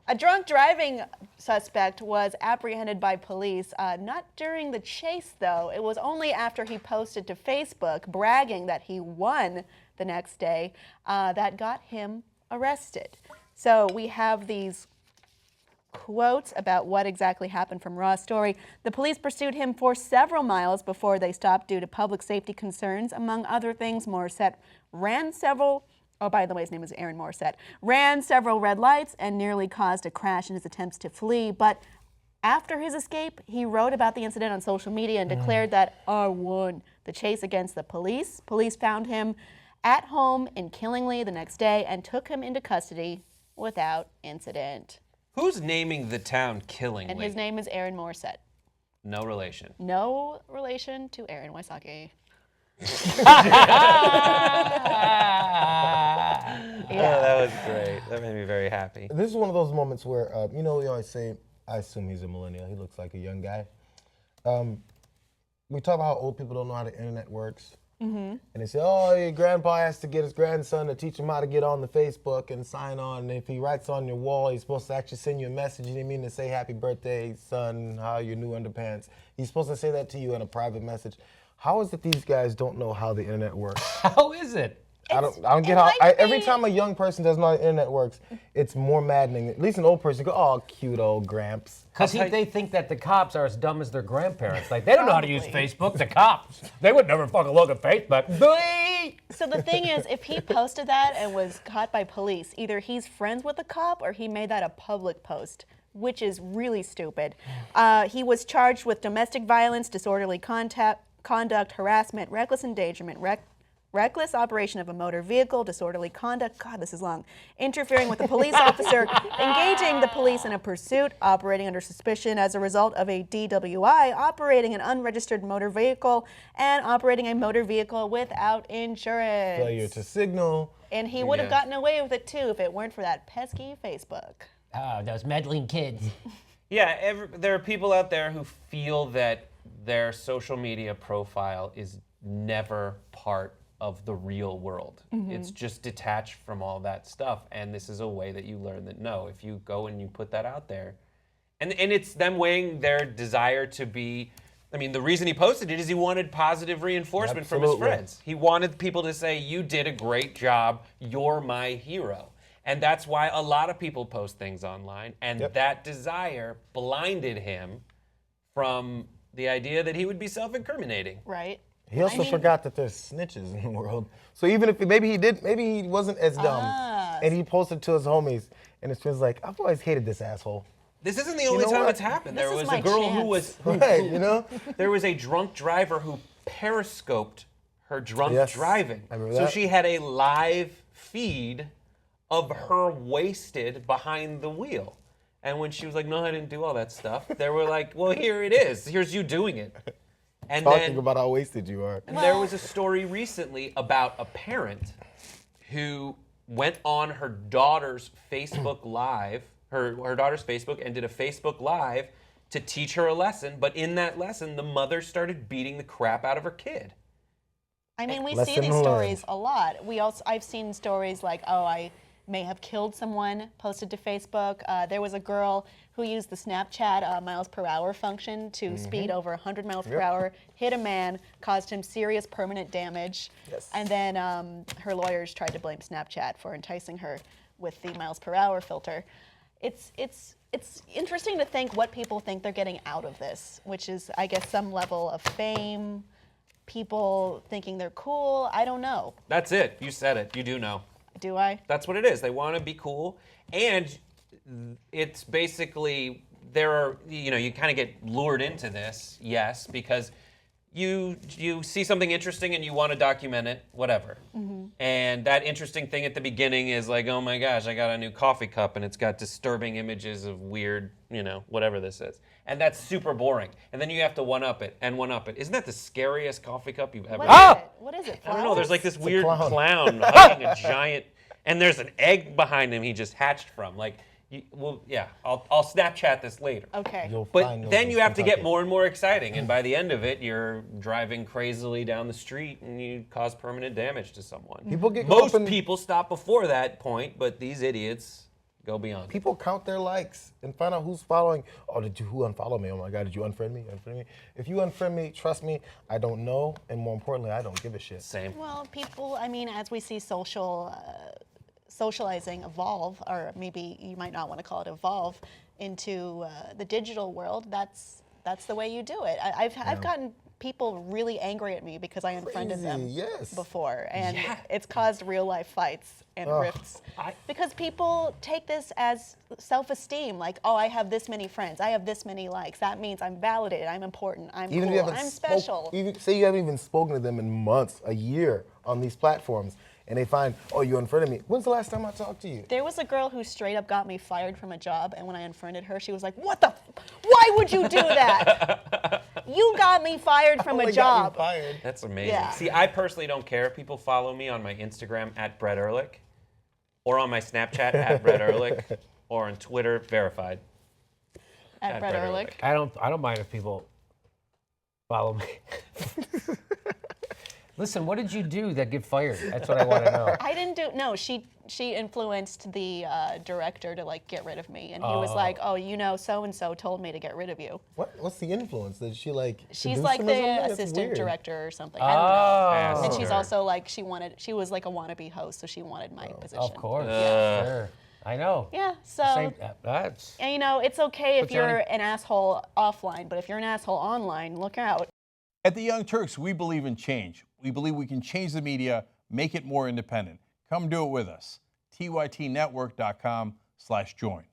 A drunk driving suspect was apprehended by police, not during the chase though. It was only after he posted to Facebook bragging that he won the next day that got him arrested. So we have these quotes about what exactly happened from Raw's story. The police pursued him for several miles before they stopped due to public safety concerns. Among other things, Morrissette ran several by the way, his name is Aaron Morrissette, ran several red lights and nearly caused a crash in his attempts to flee. But after his escape, he wrote about the incident on social media and declared that I won the chase against the police. Police found him at home in Killingly the next day and took him into custody without incident. Who's naming the town Killingly? And his name is Aaron Morrissette. No relation. No relation to Aaron Wysocki. Yeah, that was great. That made me very happy. This is one of those moments where, we always say, I assume he's a millennial. He looks like a young guy. We talk about how old people don't know how the internet works. And they say, oh, your grandpa has to get his grandson to teach him how to get on the Facebook and sign on. And if he writes on your wall, he's supposed to actually send you a message. He didn't mean to say, happy birthday, son, how are your new underpants. He's supposed to say that to you in a private message. How is it these guys don't know how the internet works? How is it? I don't get how. Every time a young person doesn't know how the internet works, it's more maddening. At least an old person go, oh, cute old Gramps. Because they think that the cops are as dumb as their grandparents. Like, they don't know how to use Facebook, the cops. They would never fucking look at Facebook. So the thing is, if he posted that and was caught by police, either he's friends with the cop or he made that a public post, which is really stupid. He was charged with domestic violence, disorderly conduct, harassment, reckless endangerment, reckless operation of a motor vehicle, disorderly conduct, God, this is long, interfering with a police officer, engaging the police in a pursuit, operating under suspicion as a result of a DWI, operating an unregistered motor vehicle, and operating a motor vehicle without insurance. Failure to signal. And he would have gotten away with it too if it weren't for that pesky Facebook. Oh, those meddling kids. Yeah, there are people out there who feel that their social media profile is never part of the real world. It's just detached from all that stuff. And this is a way that you learn that no, if you go and you put that out there, and it's them weighing their desire to be, I mean, the reason he posted it is he wanted positive reinforcement from his friends. He wanted people to say, you did a great job, you're my hero. And that's why a lot of people post things online. And that desire blinded him from the idea that he would be self-incriminating. Right. He also forgot that there's snitches in the world. So even if maybe he wasn't as dumb, and he posted to his homies, and his friends like, I've always hated this asshole. This isn't the only time it's happened. There was a girl who was there was a drunk driver who periscoped her drunk driving. So she had a live feed of her wasted behind the wheel. And when she was like, no, I didn't do all that stuff, they were like, well, here it is. Here's you doing it. And talking about how wasted you are. And there was a story recently about a parent who went on her daughter's Facebook Live, her daughter's Facebook, and did a Facebook Live to teach her a lesson. But in that lesson, the mother started beating the crap out of her kid. I mean, we see these stories a lot. I've seen stories like, oh, I may have killed someone, posted to Facebook. There was a girl who used the Snapchat miles per hour function to speed over 100 miles per hour, hit a man, caused him serious permanent damage, and then her lawyers tried to blame Snapchat for enticing her with the miles per hour filter. It's interesting to think what people think they're getting out of this, which is, I guess, some level of fame, people thinking they're cool. I don't know. That's it. You said it. You do know. Do I? That's what it is. They want to be cool. And it's basically, you kind of get lured into this, yes, because you see something interesting and you want to document it, whatever. And that interesting thing at the beginning is like, oh my gosh, I got a new coffee cup and it's got disturbing images of weird, whatever this is. And that's super boring. And then you have to one-up it and one-up it. Isn't that the scariest coffee cup you've ever had? What is it? I don't know. There's like this weird clown hugging a giant, and there's an egg behind him he just hatched from. Like, I'll Snapchat this later. Okay. But then you have to get more and more exciting, and by the end of it, you're driving crazily down the street and you cause permanent damage to someone. People get Most people stop before that point, but these idiots Go beyond. People count their likes and find out who's following. Oh, who unfollowed me? Oh my God, did you unfriend me? If you unfriend me, trust me, I don't know, and more importantly, I don't give a shit. Same. Well, people, I mean, as we see socializing evolve, or maybe you might not want to call it evolve, into the digital world, that's the way you do it. I've gotten people really angry at me because I unfriended them before, and it's caused real life fights and rifts. Because people take this as self-esteem, like, oh, I have this many friends, I have this many likes. That means I'm validated, I'm important, I'm cool, I'm special. Even say you haven't even spoken to them in months, a year on these platforms, and they find, oh, you unfriended me. When's the last time I talked to you? There was a girl who straight up got me fired from a job, and when I unfriended her, she was like, why would you do that? You got me fired from a job. That's amazing. Yeah. See, I personally don't care if people follow me on my Instagram at Brett Ehrlich, or on my Snapchat at Brett Ehrlich, or on Twitter, verified. At Brett Ehrlich. I don't mind if people follow me. Listen, what did you do that get fired? That's what I want to know. I didn't do, no, she influenced the director to like get rid of me. And he was like, oh, you know, so-and-so told me to get rid of you. What's the influence? Did she like She's seduce like him or the something? That's assistant weird. director or something. I don't know. Oh. And she's also like, she was like a wannabe host, so she wanted my position. Of course. Sure. I know. Yeah, so, That's... and you know, it's okay if But you're Johnny- an asshole offline, but if you're an asshole online, look out. At the Young Turks, we believe in change. We believe we can change the media, make it more independent. Come do it with us. tytnetwork.com/join.